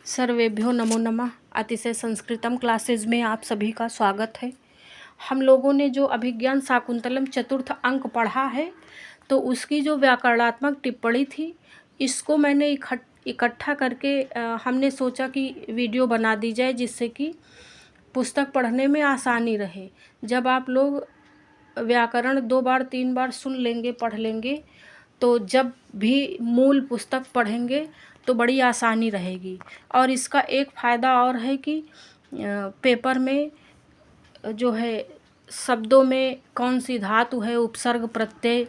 सर्वेभ्यो नमो नमः। अतिशय संस्कृतम क्लासेज में आप सभी का स्वागत है। हम लोगों ने जो अभिज्ञान शाकुंतलम चतुर्थ अंक पढ़ा है, तो उसकी जो व्याकरणात्मक टिप्पणी थी, इसको मैंने इकट्ठा करके हमने सोचा कि वीडियो बना दी जाए, जिससे कि पुस्तक पढ़ने में आसानी रहे। जब आप लोग व्याकरण 2 बार 3 बार सुन लेंगे, पढ़ लेंगे, तो जब भी मूल पुस्तक पढ़ेंगे तो बड़ी आसानी रहेगी। और इसका एक फ़ायदा और है कि पेपर में जो है शब्दों में कौन सी धातु है, उपसर्ग प्रत्यय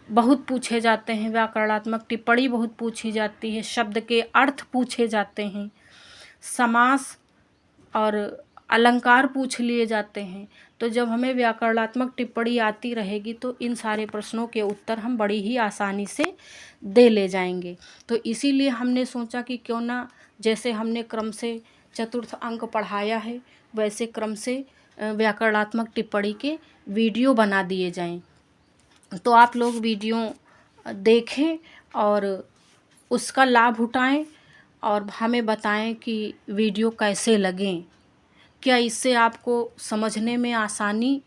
बहुत पूछे जाते हैं, व्याकरणात्मक टिप्पणी बहुत पूछी जाती है, शब्द के अर्थ पूछे जाते हैं, समास और अलंकार पूछ लिए जाते हैं। तो जब हमें व्याकरणात्मक टिप्पणी आती रहेगी तो इन सारे प्रश्नों के उत्तर हम बड़ी ही आसानी से दे ले जाएंगे। तो इसीलिए हमने सोचा कि क्यों ना, जैसे हमने क्रम से चतुर्थ अंक पढ़ाया है, वैसे क्रम से व्याकरणात्मक टिप्पणी के वीडियो बना दिए जाएं। तो आप लोग वीडियो देखें और उसका लाभ उठाएं और हमें बताएं कि वीडियो कैसे लगें। क्या इससे आपको समझने में आसानी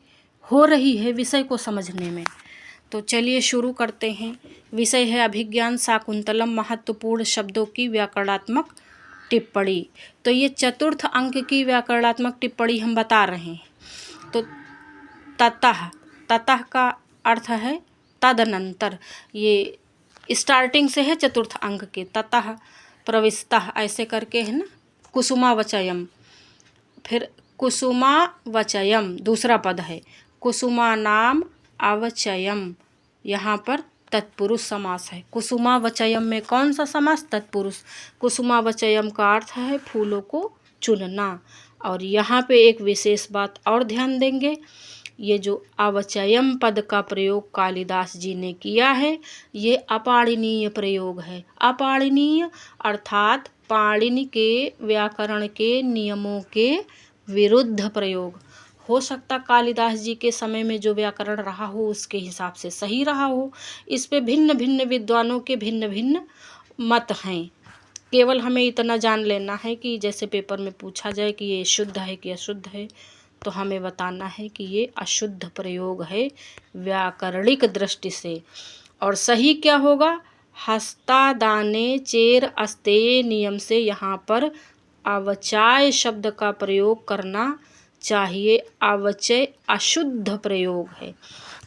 हो रही है, विषय को समझने में? तो चलिए शुरू करते हैं। विषय है अभिज्ञान शाकुंतलम, महत्वपूर्ण शब्दों की व्याकरणात्मक टिप्पणी। तो ये चतुर्थ अंक की व्याकरणात्मक टिप्पणी हम बता रहे हैं। तो ततः का अर्थ है तदनंतर। ये स्टार्टिंग से है चतुर्थ अंक के। ततः प्रविष्टः ऐसे करके है ना। कुसुमावचयम, फिर कुसुमावचयम दूसरा पद है। कुसुमानाम अवचयम, यहाँ पर तत्पुरुष समास है। कुसुमावचयम में कौन सा समास? तत्पुरुष। कुसुमावचयम का अर्थ है फूलों को चुनना। और यहाँ पे एक विशेष बात और ध्यान देंगे, ये जो अवचयम पद का प्रयोग कालिदास जी ने किया है, ये अपाणिनीय प्रयोग है। अपाणिनीय अर्थात पाणिनि के व्याकरण के नियमों के विरुद्ध प्रयोग। हो सकता कालिदास जी के समय में जो व्याकरण रहा हो उसके हिसाब से सही रहा हो। इस पे भिन्न भिन्न विद्वानों के भिन्न भिन्न मत हैं। केवल हमें इतना जान लेना है कि जैसे पेपर में पूछा जाए कि ये शुद्ध है कि अशुद्ध है, तो हमें बताना है कि ये अशुद्ध प्रयोग है व्याकरणिक दृष्टि से। और सही क्या होगा? हस्तादाने चेर अस्तेय नियम से यहाँ पर अवचाय शब्द का प्रयोग करना चाहिए। अवचय अशुद्ध प्रयोग है।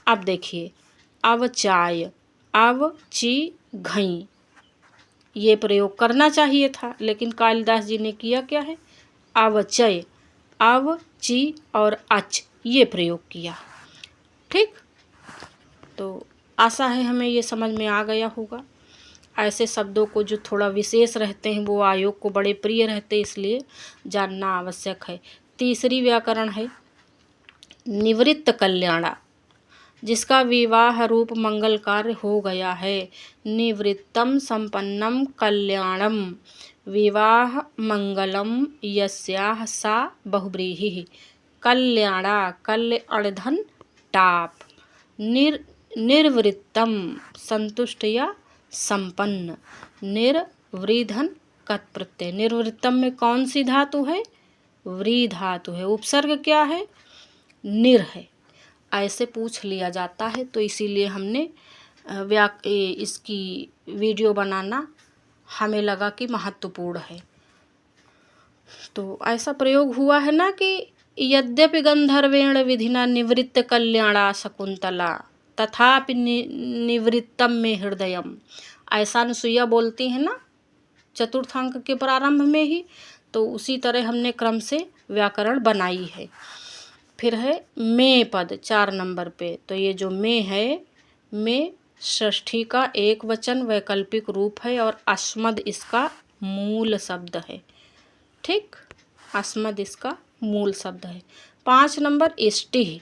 अब देखिए, अवचाय, अव ची घई, ये प्रयोग करना चाहिए था, लेकिन कालिदास जी ने किया क्या है? अवचय, अव ची और अच, ये प्रयोग किया। ठीक, तो आशा है हमें ये समझ में आ गया होगा। ऐसे शब्दों को जो थोड़ा विशेष रहते हैं वो आयोग को बड़े प्रिय रहते हैं, इसलिए जानना आवश्यक है। तीसरी व्याकरण है निवृत्त कल्याणा, जिसका विवाह रूप मंगल कार्य हो गया है। निवृत्तम संपन्नम कल्याणम, विवाह मंगलम यस्याह सा बहुव्रीहि। कल्याणा, कल्याणधन टाप। निर्वृत्तम संतुष्ट या संपन्न। निर्वृधन कत प्रत्यय। निर्वृत्तम में कौन सी धातु है? व्री धातु है। उपसर्ग क्या है? निर है। ऐसे पूछ लिया जाता है, तो इसीलिए हमने इसकी वीडियो बनाना हमें लगा कि महत्वपूर्ण है। तो ऐसा प्रयोग हुआ है ना कि यद्यपि गंधर्वेण विधिना निवृत्त कल्याणा शकुंतला तथापि निवृत्तम में हृदयम, ऐसा अनुसुईया बोलती है ना चतुर्थांक के प्रारंभ में ही। तो उसी तरह हमने क्रम से व्याकरण बनाई है। फिर है में पद 4 नंबर पे। तो ये जो में है, में षष्ठी का एक वचन वैकल्पिक रूप है और अस्मद इसका मूल शब्द है। ठीक, अस्मद इसका मूल शब्द है। 5 नंबर इष्टिह।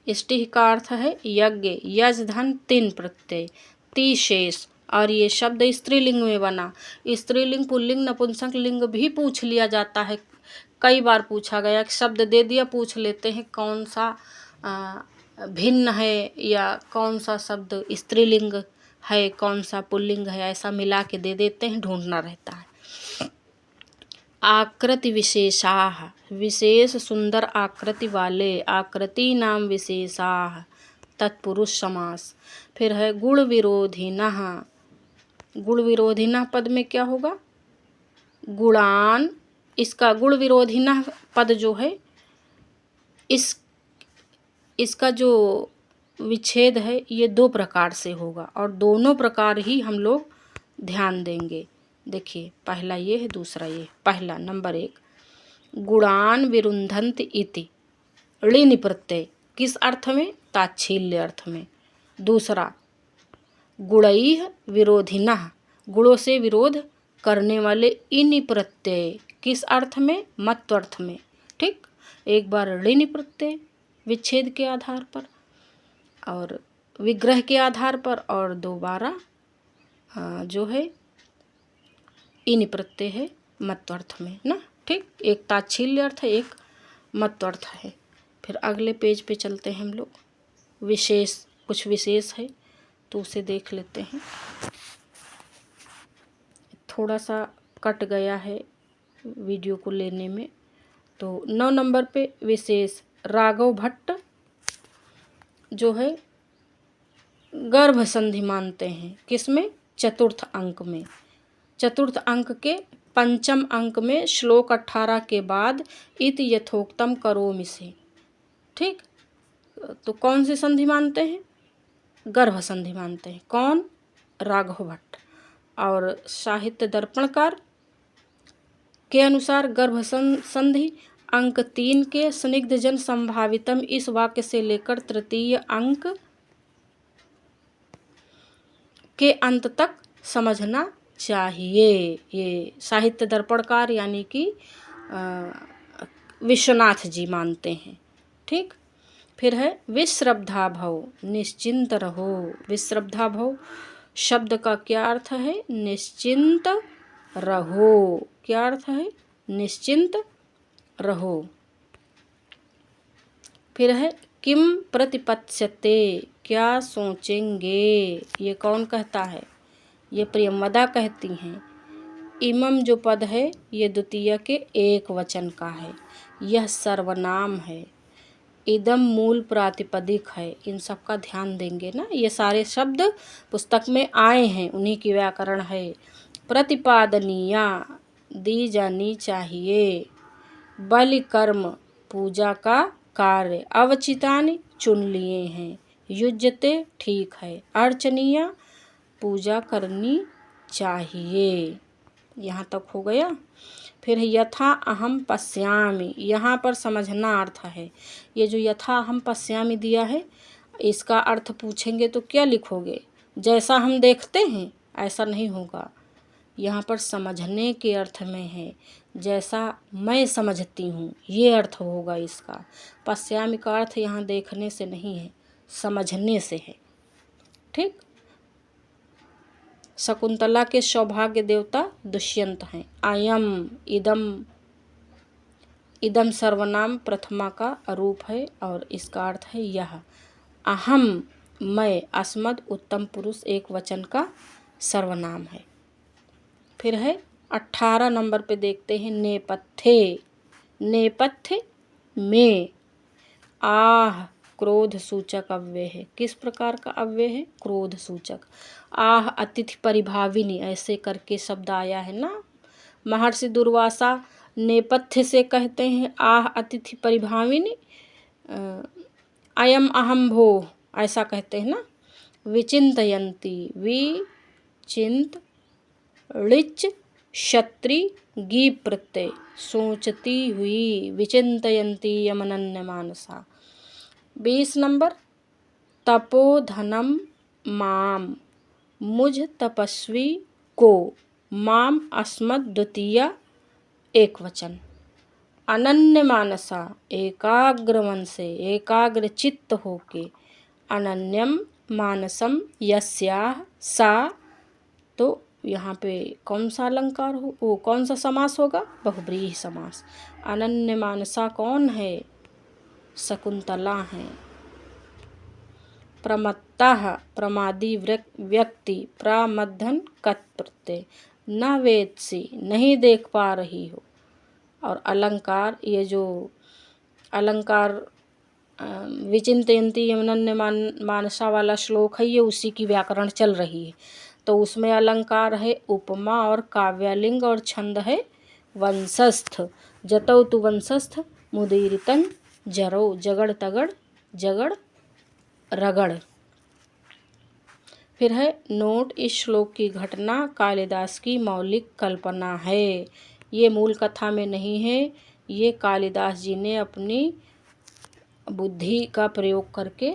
इष्टिह का अर्थ है यज्ञ, यज धन 3 प्रत्यय, ती शेष। और ये शब्द स्त्रीलिंग में बना। स्त्रीलिंग, पुल्लिंग, नपुंसक लिंग भी पूछ लिया जाता है। कई बार पूछा गया, शब्द दे दिया, पूछ लेते हैं कौन सा भिन्न है या कौन सा शब्द स्त्रीलिंग है, कौन सा पुल्लिंग है, ऐसा मिला के दे देते हैं, ढूंढना रहता है। आकृति विशेषाः, विशेष सुंदर आकृति वाले, आकृति नाम विशेषाः, तत्पुरुष समास। फिर है गुण विरोधिनः, गुण विरोधिनः पद में क्या होगा, गुणान, इसका गुण विरोधिनः पद जो है इसका जो विच्छेद है ये दो प्रकार से होगा और दोनों प्रकार ही हम लोग ध्यान देंगे। देखिए पहला ये है, दूसरा ये। पहला नंबर 1, गुणान विरुन्धन्ति इति, ऋणि प्रत्यय, किस अर्थ में, ताच्छील्य अर्थ में। दूसरा, गुणैः विरोधिनः, गुणों से विरोध करने वाले इनि प्रत्यय, किस अर्थ में, मत्व अर्थ में। ठीक, एक बार ऋणि प्रत्यय विच्छेद के आधार पर और विग्रह के आधार पर, और दोबारा जो है इनि प्रत्यय है मत्वर्थ में ना। ठीक, एक ताच्छील्य अर्थ है, एक मत्वर्थ है। फिर अगले पेज पे चलते हैं हम लोग, विशेष, कुछ विशेष है तो उसे देख लेते हैं। थोड़ा सा कट गया है वीडियो को लेने में। तो 9 नंबर पे विशेष, राघव भट्ट जो है गर्भ संधि मानते हैं, किसमें, चतुर्थ अंक में। चतुर्थ अंक के पंचम अंक में श्लोक 18 के बाद इति यथोक्तम करोमि से। ठीक, तो कौन सी संधि मानते हैं, गर्भ संधि मानते हैं। कौन, राघव भट्ट। और साहित्य दर्पणकार के अनुसार गर्भ संधि अंक 3 के स्निग्ध जन संभावितम इस वाक्य से लेकर तृतीय अंक के अंत तक समझना चाहिए। ये साहित्य दर्पणकार यानी कि विश्वनाथ जी मानते हैं। ठीक, फिर है विश्रब्धा भव, निश्चिंत रहो। विश्रब्धा भव शब्द का क्या अर्थ है, निश्चिंत रहो। क्या अर्थ है, निश्चिंत रहो। फिर है किम प्रतिपत्स्यते, क्या सोचेंगे। ये कौन कहता है, ये प्रियंवदा कहती हैं। इमम जो पद है ये द्वितीय के एक वचन का है, यह सर्वनाम है। इदम मूल प्रातिपदिक है। इन सब का ध्यान देंगे ना, ये सारे शब्द पुस्तक में आए हैं, उन्हीं की व्याकरण है। प्रतिपादनीया, दी जानी चाहिए। बलि कर्म, पूजा का कार्य। अवचितानि, चुन लिए हैं। युज्यते, ठीक है। अर्चनीया, पूजा करनी चाहिए। यहाँ तक हो गया। फिर यथा अहम पश्यामि, यहाँ पर समझना अर्थ है। ये जो यथा अहम पश्यामि दिया है, इसका अर्थ पूछेंगे तो क्या लिखोगे, जैसा हम देखते हैं ऐसा नहीं होगा। यहाँ पर समझने के अर्थ में है, जैसा मैं समझती हूँ, ये अर्थ होगा इसका। पश्यामि का अर्थ यहाँ देखने से नहीं है, समझने से है। ठीक, शकुंतला के सौभाग्य देवता दुष्यंत हैं। अयम, इदम, इदम सर्वनाम प्रथमा का रूप है और इसका अर्थ है यह। अहम, मैं, अस्मद उत्तम पुरुष एक वचन का सर्वनाम है। फिर है 18 नंबर पे देखते हैं नेपथ्य। नेपथ्य में आह क्रोध सूचक अव्यय है। किस प्रकार का अव्यय है, क्रोध सूचक। आह अतिथि परिभाविनी, ऐसे करके शब्द आया है ना। महर्षि दुर्वासा नेपथ्य से कहते हैं आह अतिथि परिभाविनी, अयम अहम भो, ऐसा कहते हैं ना। विचिंतयन्ति, विचिंत, ऋच, क्षत्रि, गी प्रत्यय, सोचती हुई। विचिंतयन्ति यमनन्य मानसा। 20 नंबर तपोधनम माम, मुझ तपस्वी को। माम अस्मद द्वितीय एक वचन। अनन्य मानसा, एकाग्र मन से, एकाग्र चित्त होके। अनन्यम मानसम यस्याः सा, तो यहाँ पे कौन सा अलंकार हो, वो कौन सा समास होगा, बहुब्रीहि समास। अनन्य मानसा कौन है, शकुंतला हैं। प्रमत्तः, प्रमादी व्यक्ति। प्रमद्धन कत् प्रत्यय। न वेत्सि, नहीं देख पा रही हो। और अलंकार, ये जो अलंकार विचिन्तयन्ति यमनन्य मानसा वाला श्लोक है, ये उसी की व्याकरण चल रही है। तो उसमें अलंकार है उपमा और काव्यालिंग, और छंद है वंशस्थ। जतौ तु वंशस्थ मुदीरितन जरो, जगड़ तगड़ जगड़ रगड़। फिर है नोट, इस श्लोक की घटना कालिदास की मौलिक कल्पना है। ये मूल कथा में नहीं है, ये कालिदास जी ने अपनी बुद्धि का प्रयोग करके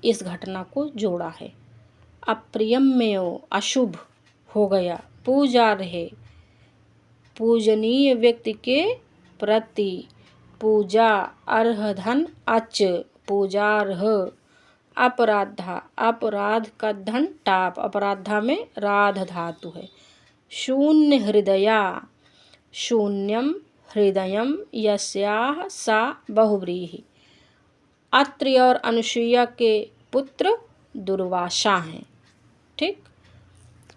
इस घटना को जोड़ा है। अप्रियम्यो, अशुभ हो गया, पूजार्हे, पूजनीय व्यक्ति के प्रति, पूजा अर्ह धन अच, पूजार्ह, अपराधा, अपराध का धन टाप, अपराधा में राध धातु है। शून्य हृदया, शून्यम हृदयम यस्याह सा बहुव्रीहि। अत्रि और अनुसुईया के पुत्र दुर्वासा हैं। ठीक,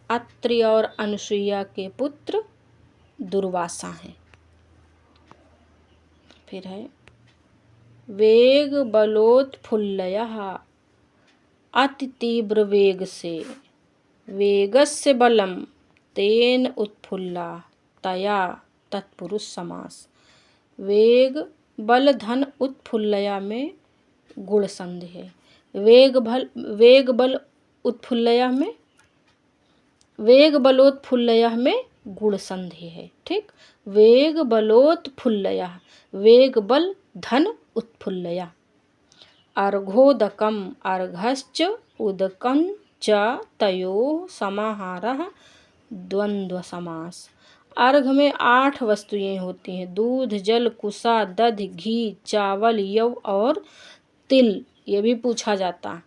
अत्रि और अनुसुईया के पुत्र दुर्वासा हैं। फिर है वेग बलोत्फुल्लयः, अति तीव्र वेग से, वेगस्य बलम तेन उत्फुल्ला तया, तत्पुरुष समास। वेग बल धन उत्फुल्लया में गुण संधि है। वेग बल उत्फुल्लया में, वेग बलोत्फुल्लया में गुण संधि है। ठीक, वेग बलोत्फुल्लया, वेग बल धन उत्फुल्लया। अर्घोदकम, अर्घश्च उदकं च तयोः समाहारः द्वंद्व समास। अर्घ में 8 वस्तुएं होती हैं, दूध, जल, कुसा, दधि, घी, चावल, यव और तिल। ये भी पूछा जाता है।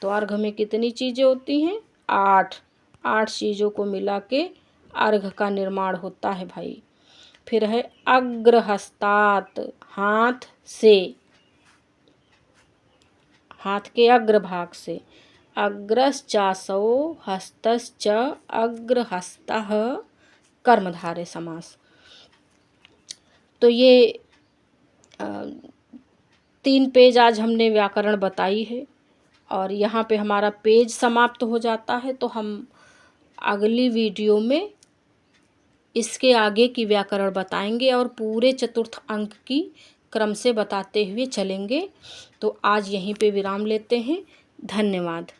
तो अर्घ में कितनी चीज़ें होती हैं? 8 चीज़ों को मिला के अर्घ का निर्माण होता है भाई। फिर है अग्रहस्तात, हाथ से, हाथ के अग्रभाग से। अग्रश्चासो हस्तश्च अग्रहस्तः कर्मधारय समास। तो ये 3 पेज आज हमने व्याकरण बताई है, और यहाँ पे हमारा पेज समाप्त हो जाता है। तो हम अगली वीडियो में इसके आगे की व्याकरण बताएंगे और पूरे चतुर्थ अंक की क्रम से बताते हुए चलेंगे। तो आज यहीं पे विराम लेते हैं। धन्यवाद।